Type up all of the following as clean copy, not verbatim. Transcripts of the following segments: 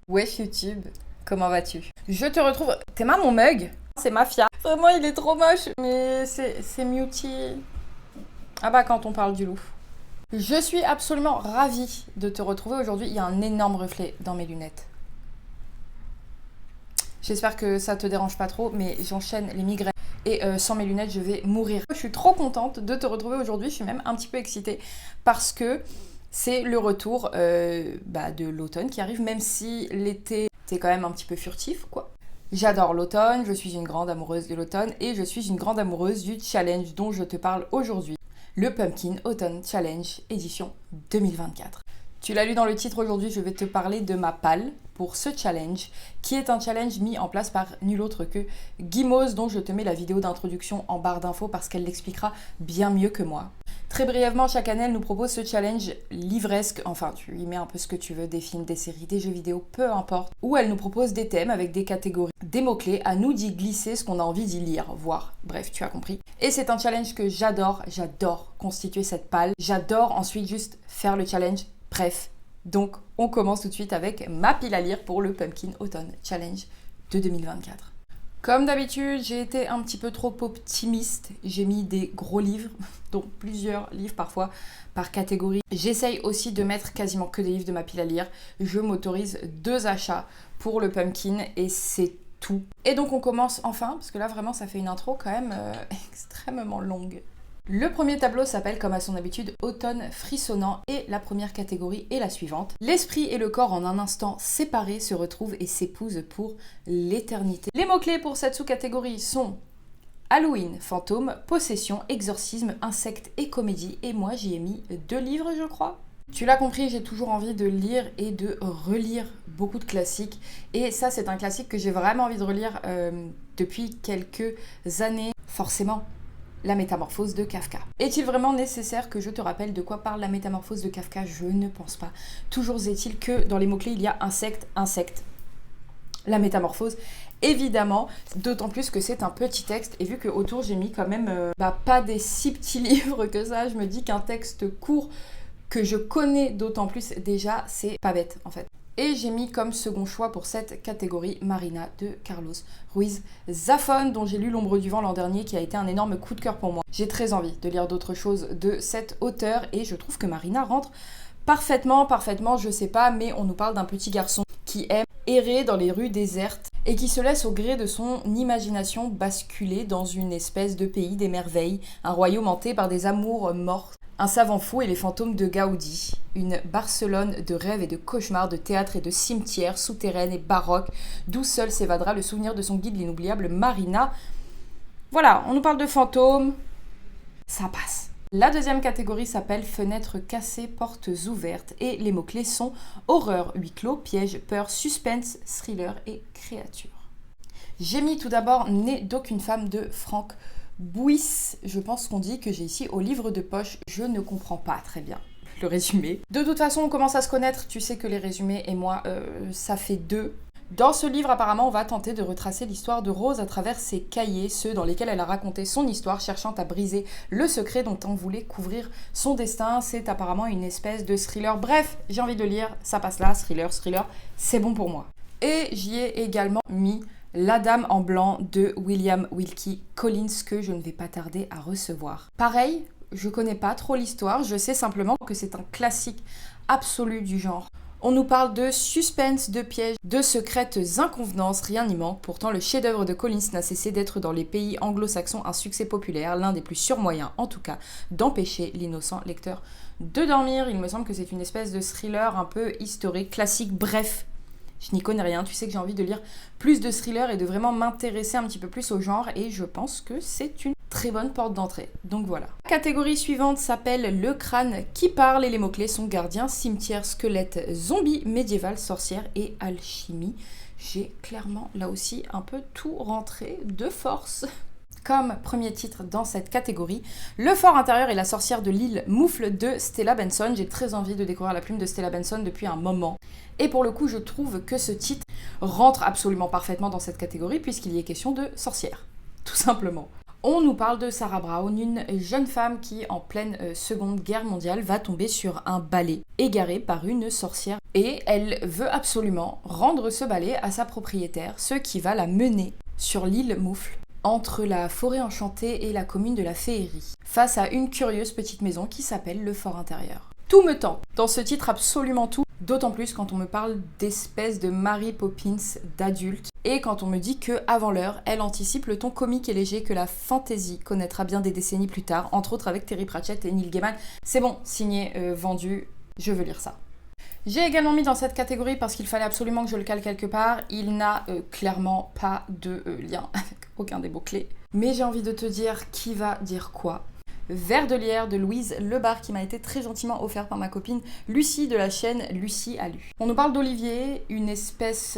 Wesh YouTube, comment vas-tu? Je te retrouve... T'es mon mug? C'est Mafia. Vraiment, il est trop moche, mais c'est Muty. Ah bah, quand on parle du loup. Je suis absolument ravie de te retrouver aujourd'hui. Il y a un énorme reflet dans mes lunettes. J'espère que ça te dérange pas trop, mais j'enchaîne les migraines. Et sans mes lunettes, je vais mourir. Je suis trop contente de te retrouver aujourd'hui. Je suis même un petit peu excitée parce que c'est le retour de l'automne qui arrive, même si l'été, c'est quand même un petit peu furtif, quoi. J'adore l'automne, je suis une grande amoureuse de l'automne et je suis une grande amoureuse du challenge dont je te parle aujourd'hui. Le Pumpkin Autumn Challenge édition 2024. Tu l'as lu dans le titre, aujourd'hui je vais te parler de ma palle pour ce challenge, qui est un challenge mis en place par nul autre que Guimauze, dont je te mets la vidéo d'introduction en barre d'infos parce qu'elle l'expliquera bien mieux que moi. Très brièvement, chaque année, elle nous propose ce challenge livresque, enfin tu y mets un peu ce que tu veux, des films, des séries, des jeux vidéo, peu importe, où elle nous propose des thèmes avec des catégories, des mots-clés, à nous d'y glisser ce qu'on a envie d'y lire, voir, bref, tu as compris. Et c'est un challenge que j'adore constituer cette palle, j'adore ensuite juste faire le challenge, bref. Donc, on commence tout de suite avec ma pile à lire pour le Pumpkin Autumn Challenge de 2024. Comme d'habitude, j'ai été un petit peu trop optimiste. J'ai mis des gros livres, donc plusieurs livres parfois par catégorie. J'essaye aussi de mettre quasiment que des livres de ma pile à lire. Je m'autorise 2 achats pour le Pumpkin et c'est tout. Et donc on commence enfin, parce que là vraiment ça fait une intro quand même extrêmement longue. Le premier tableau s'appelle, comme à son habitude, Automne frissonnant et la première catégorie est la suivante. L'esprit et le corps en un instant séparés se retrouvent et s'épousent pour l'éternité. Les mots-clés pour cette sous-catégorie sont Halloween, fantôme, possession, exorcisme, insectes et comédie. Et moi j'y ai mis 2 livres je crois. Tu l'as compris, j'ai toujours envie de lire et de relire beaucoup de classiques. Et ça c'est un classique que j'ai vraiment envie de relire depuis quelques années, forcément. La métamorphose de Kafka. Est-il vraiment nécessaire que je te rappelle de quoi parle la métamorphose de Kafka? Je ne pense pas. Toujours est-il que dans les mots-clés, il y a insecte. La métamorphose, évidemment, d'autant plus que c'est un petit texte. Et vu qu'autour, j'ai mis quand même pas des si petits livres que ça, je me dis qu'un texte court que je connais d'autant plus déjà, c'est pas bête en fait. Et j'ai mis comme second choix pour cette catégorie Marina de Carlos Ruiz Zafón, dont j'ai lu L'ombre du vent l'an dernier, qui a été un énorme coup de cœur pour moi. J'ai très envie de lire d'autres choses de cet auteur et je trouve que Marina rentre parfaitement, je sais pas, mais on nous parle d'un petit garçon qui aime errer dans les rues désertes et qui se laisse au gré de son imagination basculer dans une espèce de pays des merveilles, un royaume hanté par des amours mortes, un savant fou et les fantômes de Gaudi, une Barcelone de rêves et de cauchemars, de théâtre et de cimetières souterraines et baroques, d'où seul s'évadera le souvenir de son guide, l'inoubliable Marina. Voilà, on nous parle de fantômes, ça passe. La deuxième catégorie s'appelle Fenêtres cassées, portes ouvertes et les mots-clés sont horreur, huis clos, piège, peur, suspense, thriller et créature. J'ai mis tout d'abord Né d'aucune femme de Franck Bouis, je pense qu'on dit que j'ai ici au livre de poche, je ne comprends pas très bien le résumé. De toute façon, on commence à se connaître, tu sais que les résumés et moi, ça fait 2. Dans ce livre, apparemment, on va tenter de retracer l'histoire de Rose à travers ses cahiers, ceux dans lesquels elle a raconté son histoire, cherchant à briser le secret dont on voulait couvrir son destin. C'est apparemment une espèce de thriller. Bref, j'ai envie de lire, ça passe là, thriller, c'est bon pour moi. Et j'y ai également mis La Dame en blanc de William Wilkie Collins, que je ne vais pas tarder à recevoir. Pareil, je connais pas trop l'histoire, je sais simplement que c'est un classique absolu du genre. On nous parle de suspense, de pièges, de secrètes inconvenances, rien n'y manque. Pourtant, le chef-d'œuvre de Collins n'a cessé d'être dans les pays anglo-saxons un succès populaire, l'un des plus surmoyens en tout cas, d'empêcher l'innocent lecteur de dormir. Il me semble que c'est une espèce de thriller un peu historique, classique, bref. Je n'y connais rien, tu sais que j'ai envie de lire plus de thrillers et de vraiment m'intéresser un petit peu plus au genre et je pense que c'est une très bonne porte d'entrée. Donc voilà. La catégorie suivante s'appelle Le crâne qui parle et les mots-clés sont gardien, cimetière, squelette, zombie, médiéval, sorcière et alchimie. J'ai clairement là aussi un peu tout rentré de force. Comme premier titre dans cette catégorie, Le fort intérieur et la sorcière de l'île Moufle de Stella Benson. J'ai très envie de découvrir la plume de Stella Benson depuis un moment. Et pour le coup, je trouve que ce titre rentre absolument parfaitement dans cette catégorie puisqu'il y est question de sorcière, tout simplement. On nous parle de Sarah Brown, une jeune femme qui, en pleine Seconde Guerre mondiale, va tomber sur un balai égaré par une sorcière. Et elle veut absolument rendre ce balai à sa propriétaire, ce qui va la mener sur l'île Moufle, entre la forêt enchantée et la commune de la Féerie, face à une curieuse petite maison qui s'appelle le Fort Intérieur. Tout me tente. Dans ce titre, absolument tout. D'autant plus quand on me parle d'espèces de Mary Poppins d'adultes. Et quand on me dit que, avant l'heure, elle anticipe le ton comique et léger que la fantasy connaîtra bien des décennies plus tard, entre autres avec Terry Pratchett et Neil Gaiman. C'est bon, signé, vendu, je veux lire ça. J'ai également mis dans cette catégorie parce qu'il fallait absolument que je le cale quelque part. Il n'a clairement pas de lien avec aucun des mots-clés. Mais j'ai envie de te dire qui va dire quoi. Vers de lierre de Louise Lebar qui m'a été très gentiment offert par ma copine Lucie de la chaîne Lucie a lu. On nous parle d'Olivier, une espèce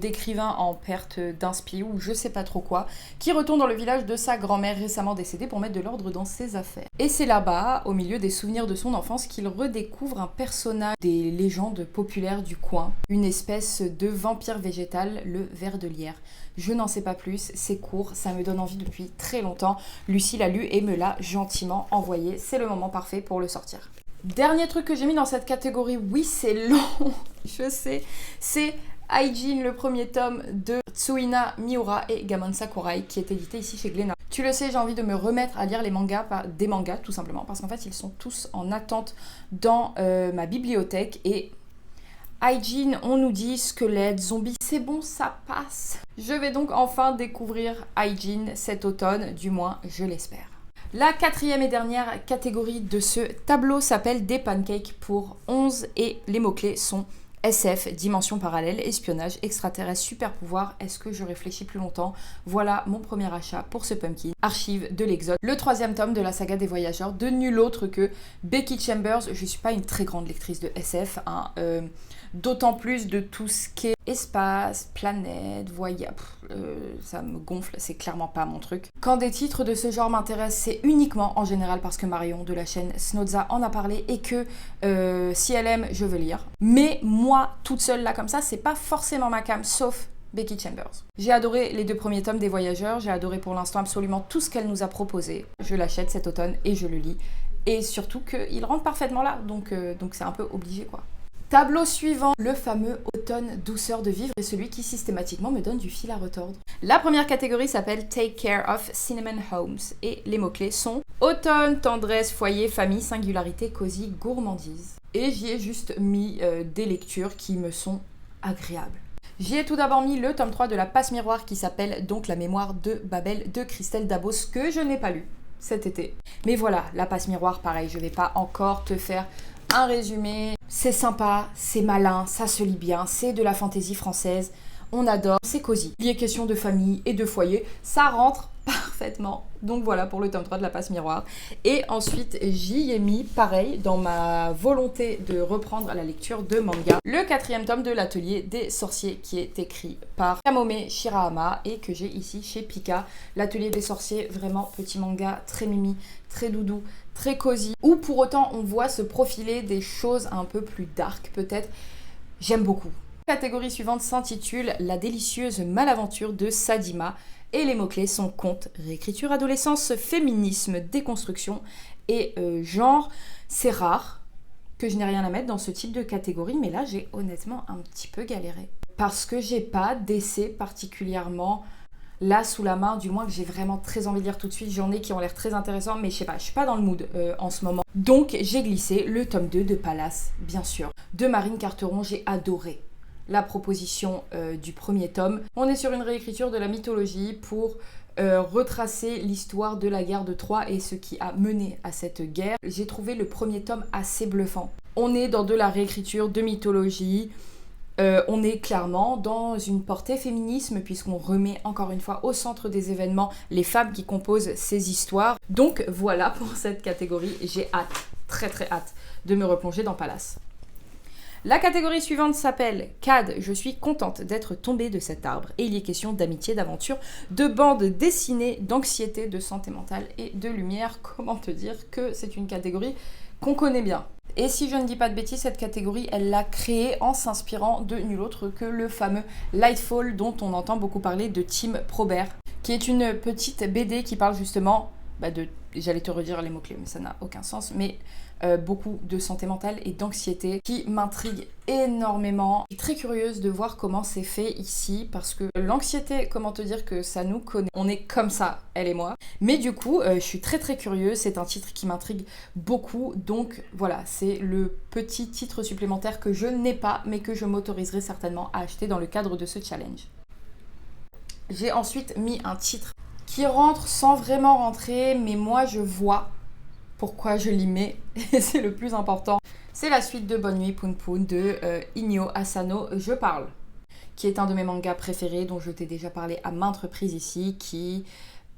d'écrivain en perte d'inspi ou je sais pas trop quoi, qui retourne dans le village de sa grand-mère récemment décédée pour mettre de l'ordre dans ses affaires. Et c'est là-bas, au milieu des souvenirs de son enfance, qu'il redécouvre un personnage des légendes populaires du coin, une espèce de vampire végétal, le ver de lierre. Je n'en sais pas plus, c'est court, ça me donne envie depuis très longtemps. Lucie l'a lu et me l'a gentiment envoyé. C'est le moment parfait pour le sortir. Dernier truc que j'ai mis dans cette catégorie, oui c'est long, je sais, c'est Hygiene, le premier tome de Tsuina Miura et Gamon Sakurai qui est édité ici chez Glénat. Tu le sais, j'ai envie de me remettre à lire les mangas, des mangas tout simplement, parce qu'en fait ils sont tous en attente dans ma bibliothèque et Hygiene, on nous dit squelette, zombie, c'est bon, ça passe. Je vais donc enfin découvrir Hygiene cet automne, du moins je l'espère. La quatrième et dernière catégorie de ce tableau s'appelle Des pancakes pour 11 et les mots-clés sont SF, dimension parallèle, espionnage, extraterrestre, super pouvoir. Est-ce que je réfléchis plus longtemps? Voilà mon premier achat pour ce pumpkin. Archive de l'Exode, le troisième tome de la saga des voyageurs, de nul autre que Becky Chambers. Je suis pas une très grande lectrice de SF, hein, d'autant plus de tout ce qui est espace, planète, voyage, ça me gonfle, c'est clairement pas mon truc. Quand des titres de ce genre m'intéressent, c'est uniquement en général parce que Marion de la chaîne Snowza en a parlé et que si elle aime, je veux lire. Mais moi, toute seule là comme ça, c'est pas forcément ma came, sauf Becky Chambers. J'ai adoré les 2 premiers tomes des Voyageurs, j'ai adoré pour l'instant absolument tout ce qu'elle nous a proposé. Je l'achète cet automne et je le lis. Et surtout qu'il rentre parfaitement là, donc c'est un peu obligé quoi. Tableau suivant, le fameux automne douceur de vivre et celui qui systématiquement me donne du fil à retordre. La première catégorie s'appelle Take Care of Cinnamon Homes et les mots-clés sont automne, tendresse, foyer, famille, singularité, cosy, gourmandise. Et j'y ai juste mis des lectures qui me sont agréables. J'y ai tout d'abord mis le tome 3 de la passe miroir qui s'appelle donc La mémoire de Babel de Christelle Dabos que je n'ai pas lu cet été. Mais voilà, la passe miroir, pareil, je vais pas encore te faire un résumé. C'est sympa, c'est malin, ça se lit bien, c'est de la fantaisie française, on adore, c'est cosy. Il y a question de famille et de foyer, ça rentre parfaitement. Donc voilà pour le tome 3 de la passe miroir. Et ensuite, j'y ai mis, pareil, dans ma volonté de reprendre la lecture de manga, le 4e tome de l'Atelier des sorciers qui est écrit par Kamome Shirahama et que j'ai ici chez Pika. L'Atelier des sorciers, vraiment petit manga, très mimi, très doudou, très cosy, où pour autant on voit se profiler des choses un peu plus dark peut-être. J'aime beaucoup. La catégorie suivante s'intitule La délicieuse malaventure de Sadima et les mots-clés sont conte, réécriture, adolescence, féminisme, déconstruction et genre. C'est rare que je n'ai rien à mettre dans ce type de catégorie, mais là j'ai honnêtement un petit peu galéré. Parce que j'ai pas d'essai particulièrement là sous la main, du moins que j'ai vraiment très envie de lire tout de suite. J'en ai qui ont l'air très intéressants, mais je sais pas, je suis pas dans le mood en ce moment. Donc j'ai glissé le tome 2 de Palace, bien sûr, de Marine Carteron. J'ai adoré la proposition du premier tome. On est sur une réécriture de la mythologie pour retracer l'histoire de la guerre de Troie et ce qui a mené à cette guerre. J'ai trouvé le premier tome assez bluffant. On est dans de la réécriture de mythologie. On est clairement dans une portée féminisme puisqu'on remet encore une fois au centre des événements les femmes qui composent ces histoires. Donc voilà pour cette catégorie, j'ai hâte, très très hâte de me replonger dans Palace. La catégorie suivante s'appelle CAD, je suis contente d'être tombée de cet arbre et il y est question d'amitié, d'aventure, de bande dessinée, d'anxiété, de santé mentale et de lumière. Comment te dire que c'est une catégorie qu'on connaît bien. Et si je ne dis pas de bêtises, cette catégorie, elle l'a créée en s'inspirant de nul autre que le fameux Lightfall dont on entend beaucoup parler de Tim Probert, qui est une petite BD qui parle justement de... J'allais te redire les mots-clés, mais ça n'a aucun sens. Mais beaucoup de santé mentale et d'anxiété qui m'intrigue énormément. Je suis très curieuse de voir comment c'est fait ici parce que l'anxiété, comment te dire que ça nous connaît. On est comme ça, elle et moi. Mais du coup, je suis très très curieuse. C'est un titre qui m'intrigue beaucoup. Donc voilà, c'est le petit titre supplémentaire que je n'ai pas mais que je m'autoriserai certainement à acheter dans le cadre de ce challenge. J'ai ensuite mis un titre qui rentre sans vraiment rentrer, mais moi je vois pourquoi je l'y mets, et c'est le plus important. C'est la suite de Bonne Nuit Poun Poun de Inyo Asano, Je parle, qui est un de mes mangas préférés, dont je t'ai déjà parlé à maintes reprises ici, qui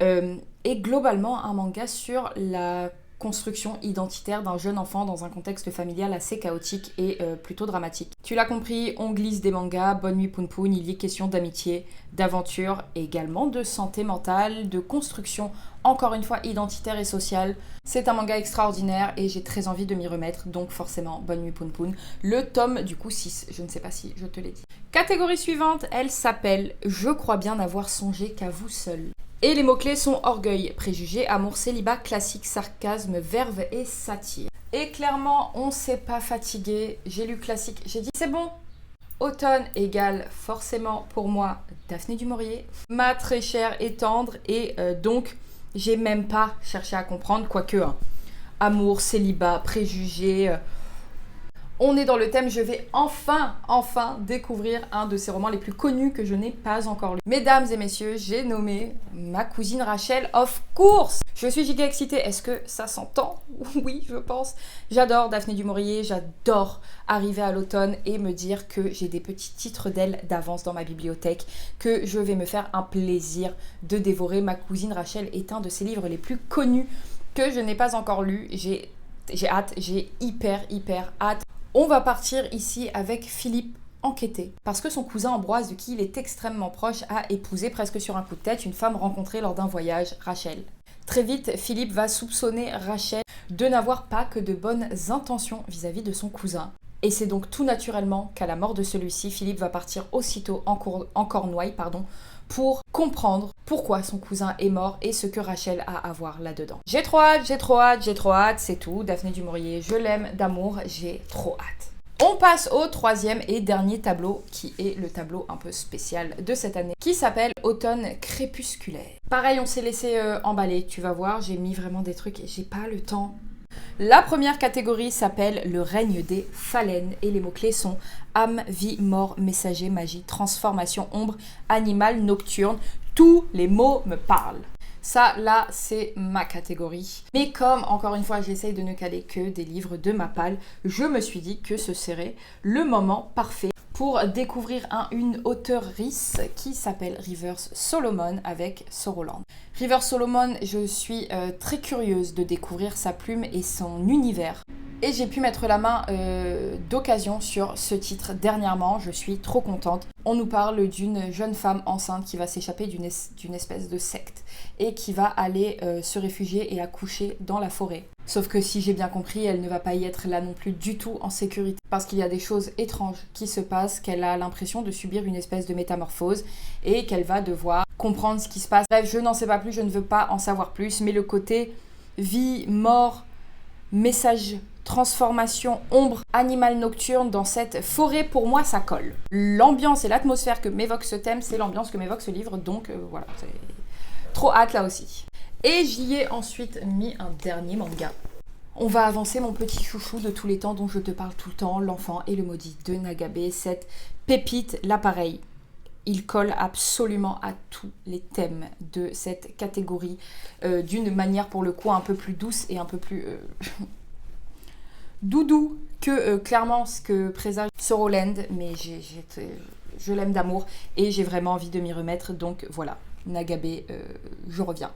est globalement un manga sur la construction identitaire d'un jeune enfant dans un contexte familial assez chaotique et plutôt dramatique. Tu l'as compris, on glisse des mangas, Bonne Nuit Poun Poun, il y est question d'amitié, d'aventure, et également de santé mentale, de construction, encore une fois identitaire et sociale. C'est un manga extraordinaire et j'ai très envie de m'y remettre, donc forcément Bonne Nuit Poun Poun. Le tome du coup 6, je ne sais pas si je te l'ai dit. Catégorie suivante, elle s'appelle Je crois bien n'avoir songé qu'à vous seul. Et les mots-clés sont orgueil, préjugé, amour, célibat, classique, sarcasme, verve et satire. Et clairement, on s'est pas fatigué. J'ai lu classique, j'ai dit c'est bon. Automne égale forcément pour moi Daphné du Maurier, ma très chère et tendre, et donc j'ai même pas cherché à comprendre, quoique amour, célibat, préjugé. On est dans le thème, je vais enfin découvrir un de ces romans les plus connus que je n'ai pas encore lu. Mesdames et messieurs, j'ai nommé Ma cousine Rachel, of course. Je suis giga excitée, est-ce que ça s'entend? Oui, je pense. J'adore Daphné du Maurier, j'adore arriver à l'automne et me dire que j'ai des petits titres d'elle d'avance dans ma bibliothèque, que je vais me faire un plaisir de dévorer. Ma cousine Rachel est un de ses livres les plus connus que je n'ai pas encore lu. J'ai hâte, j'ai hyper hâte. On va partir ici avec Philippe enquêté, parce que son cousin Ambroise, de qui il est extrêmement proche, a épousé presque sur un coup de tête une femme rencontrée lors d'un voyage, Rachel. Très vite, Philippe va soupçonner Rachel de n'avoir pas que de bonnes intentions vis-à-vis de son cousin. Et c'est donc tout naturellement qu'à la mort de celui-ci, Philippe va partir aussitôt en Cornouailles, pour comprendre pourquoi son cousin est mort et ce que Rachel a à voir là-dedans. J'ai trop hâte, c'est tout. Daphné du Maurier, je l'aime d'amour, j'ai trop hâte. On passe au troisième et dernier tableau, qui est le tableau un peu spécial de cette année, qui s'appelle Automne crépusculaire. Pareil, on s'est laissé emballer, tu vas voir, j'ai mis vraiment des trucs et j'ai pas le temps. La première catégorie s'appelle le règne des phalènes et les mots-clés sont âme, vie, mort, messager, magie, transformation, ombre, animal, nocturne. Tous les mots me parlent. Ça, là, c'est ma catégorie. Mais comme, encore une fois, j'essaye de ne caler que des livres de ma palle, je me suis dit que ce serait le moment parfait pour découvrir une auteurice qui s'appelle Rivers Solomon avec Sorrowland. Rivers Solomon, je suis très curieuse de découvrir sa plume et son univers. Et j'ai pu mettre la main d'occasion sur ce titre dernièrement, je suis trop contente. On nous parle d'une jeune femme enceinte qui va s'échapper d'une espèce de secte et qui va aller se réfugier et accoucher dans la forêt. Sauf que si j'ai bien compris, elle ne va pas y être là non plus du tout en sécurité parce qu'il y a des choses étranges qui se passent, qu'elle a l'impression de subir une espèce de métamorphose et qu'elle va devoir comprendre ce qui se passe. Bref, je n'en sais pas plus, je ne veux pas en savoir plus, mais le côté vie, mort, message, transformation, ombre, animal nocturne dans cette forêt, pour moi ça colle. L'ambiance et l'atmosphère que m'évoque ce thème, c'est l'ambiance que m'évoque ce livre, donc voilà, c'est trop hâte là aussi. Et j'y ai ensuite mis un dernier manga. On va avancer mon petit chouchou de tous les temps dont je te parle tout le temps, L'enfant et le maudit de Nagabe, cette pépite, l'appareil. Il colle absolument à tous les thèmes de cette catégorie d'une manière pour le coup un peu plus douce et un peu plus doudou que clairement ce que présage Sorrowland, mais je l'aime d'amour et j'ai vraiment envie de m'y remettre, donc voilà, Nagabe, je reviens.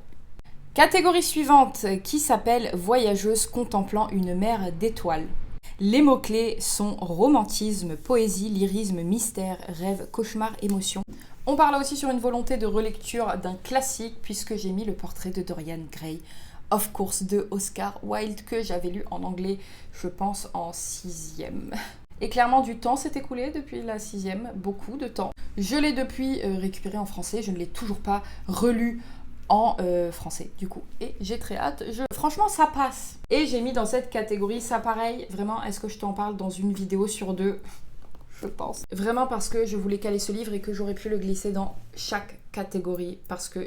Catégorie suivante qui s'appelle Voyageuse contemplant une mer d'étoiles. Les mots-clés sont romantisme, poésie, lyrisme, mystère, rêve, cauchemar, émotion. On parle aussi sur une volonté de relecture d'un classique puisque j'ai mis le portrait de Dorian Gray, of course, de Oscar Wilde, que j'avais lu en anglais, je pense, en 6e. Et clairement, du temps s'est écoulé depuis la 6e, beaucoup de temps. Je l'ai depuis récupéré en français, je ne l'ai toujours pas relu en français du coup. Et j'ai très hâte, franchement ça passe. Et j'ai mis dans cette catégorie, ça pareil, vraiment, est-ce que je t'en parle dans une vidéo sur 2 ? Je pense. Vraiment parce que je voulais caler ce livre et que j'aurais pu le glisser dans chaque catégorie parce que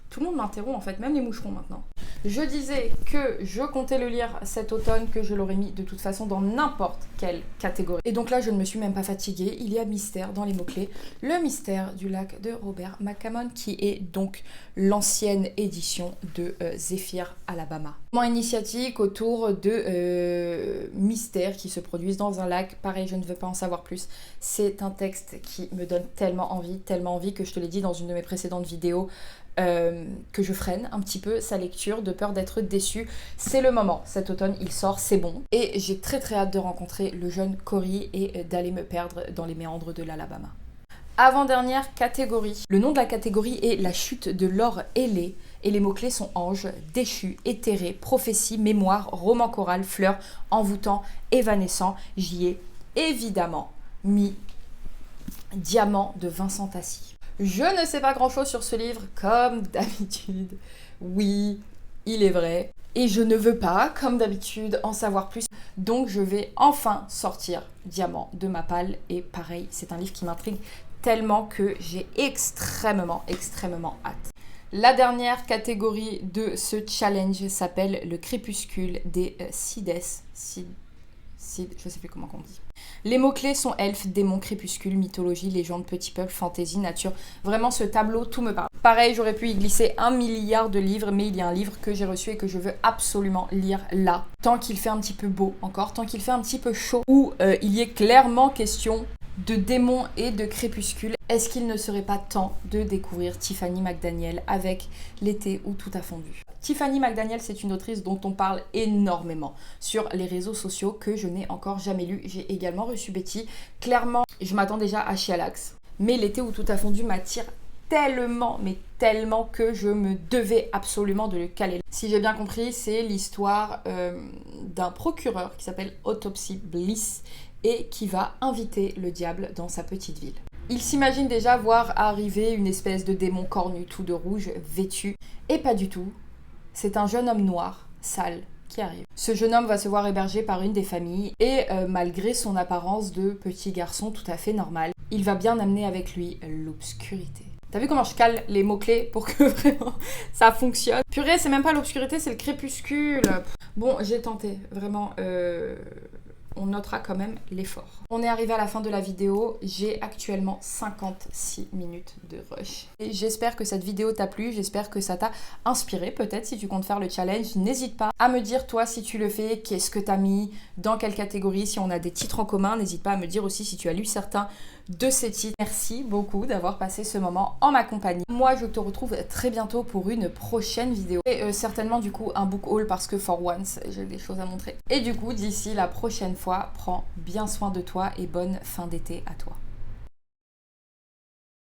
tout le monde m'interrompt en fait, même les moucherons maintenant. Je disais que je comptais le lire cet automne, que je l'aurais mis de toute façon dans n'importe quelle catégorie. Et donc là, je ne me suis même pas fatiguée. Il y a mystère dans les mots-clés. Le mystère du lac de Robert McCammon, qui est donc l'ancienne édition de Zephyr, Alabama. Roman initiatique autour de mystères qui se produisent dans un lac. Pareil, je ne veux pas en savoir plus. C'est un texte qui me donne tellement envie que je te l'ai dit dans une de mes précédentes vidéos. Que je freine un petit peu sa lecture de peur d'être déçue. C'est le moment, cet automne il sort, c'est bon. Et j'ai très hâte de rencontrer le jeune Cory et d'aller me perdre dans les méandres de l'Alabama. Avant-dernière catégorie. Le nom de la catégorie est La chute de Laure Ailey et les mots-clés sont ange, déchu, éthéré, prophétie, mémoire, roman choral, fleur, envoûtant, évanescent. J'y ai évidemment mis Diamant de Vincent Tassi. Je ne sais pas grand-chose sur ce livre, comme d'habitude. Oui, il est vrai. Et je ne veux pas, comme d'habitude, en savoir plus. Donc je vais enfin sortir Diamant de ma palle. Et pareil, c'est un livre qui m'intrigue tellement que j'ai extrêmement hâte. La dernière catégorie de ce challenge s'appelle le crépuscule des Cides. Je sais plus comment on dit. Les mots-clés sont elfes, démons, crépuscule, mythologie, légende, petit peuple, fantaisie, nature. Vraiment, ce tableau, tout me parle. Pareil, j'aurais pu y glisser 1 milliard de livres, mais il y a un livre que j'ai reçu et que je veux absolument lire là. Tant qu'il fait un petit peu beau encore, tant qu'il fait un petit peu chaud, où il y est clairement question de démons et de crépuscule. Est-ce qu'il ne serait pas temps de découvrir Tiffany McDaniel avec L'été où tout a fondu ? Tiffany McDaniel, c'est une autrice dont on parle énormément sur les réseaux sociaux que je n'ai encore jamais lu. J'ai également reçu Betty. Clairement, je m'attends déjà à Chialax. Mais L'été où tout a fondu m'attire tellement, mais tellement que je me devais absolument de le caler. Si j'ai bien compris, c'est l'histoire d'un procureur qui s'appelle Autopsy Bliss et qui va inviter le diable dans sa petite ville. Il s'imagine déjà voir arriver une espèce de démon cornu tout de rouge, vêtu, et pas du tout. C'est un jeune homme noir, sale, qui arrive. Ce jeune homme va se voir hébergé par une des familles et malgré son apparence de petit garçon tout à fait normal, il va bien amener avec lui l'obscurité. T'as vu comment je cale les mots-clés pour que vraiment ça fonctionne ? Purée, c'est même pas l'obscurité, c'est le crépuscule. Bon, j'ai tenté, vraiment... On notera quand même l'effort. On est arrivé à la fin de la vidéo. J'ai actuellement 56 minutes de rush. Et j'espère que cette vidéo t'a plu. J'espère que ça t'a inspiré. Peut-être si tu comptes faire le challenge, n'hésite pas à me dire toi si tu le fais, qu'est-ce que t'as mis, dans quelle catégorie, si on a des titres en commun. N'hésite pas à me dire aussi si tu as lu certains de ces titres. Merci beaucoup d'avoir passé ce moment en ma compagnie. Moi, je te retrouve très bientôt pour une prochaine vidéo. Et certainement du coup un book haul parce que for once, j'ai des choses à montrer. Et du coup, d'ici la prochaine fois, prends bien soin de toi et bonne fin d'été à toi.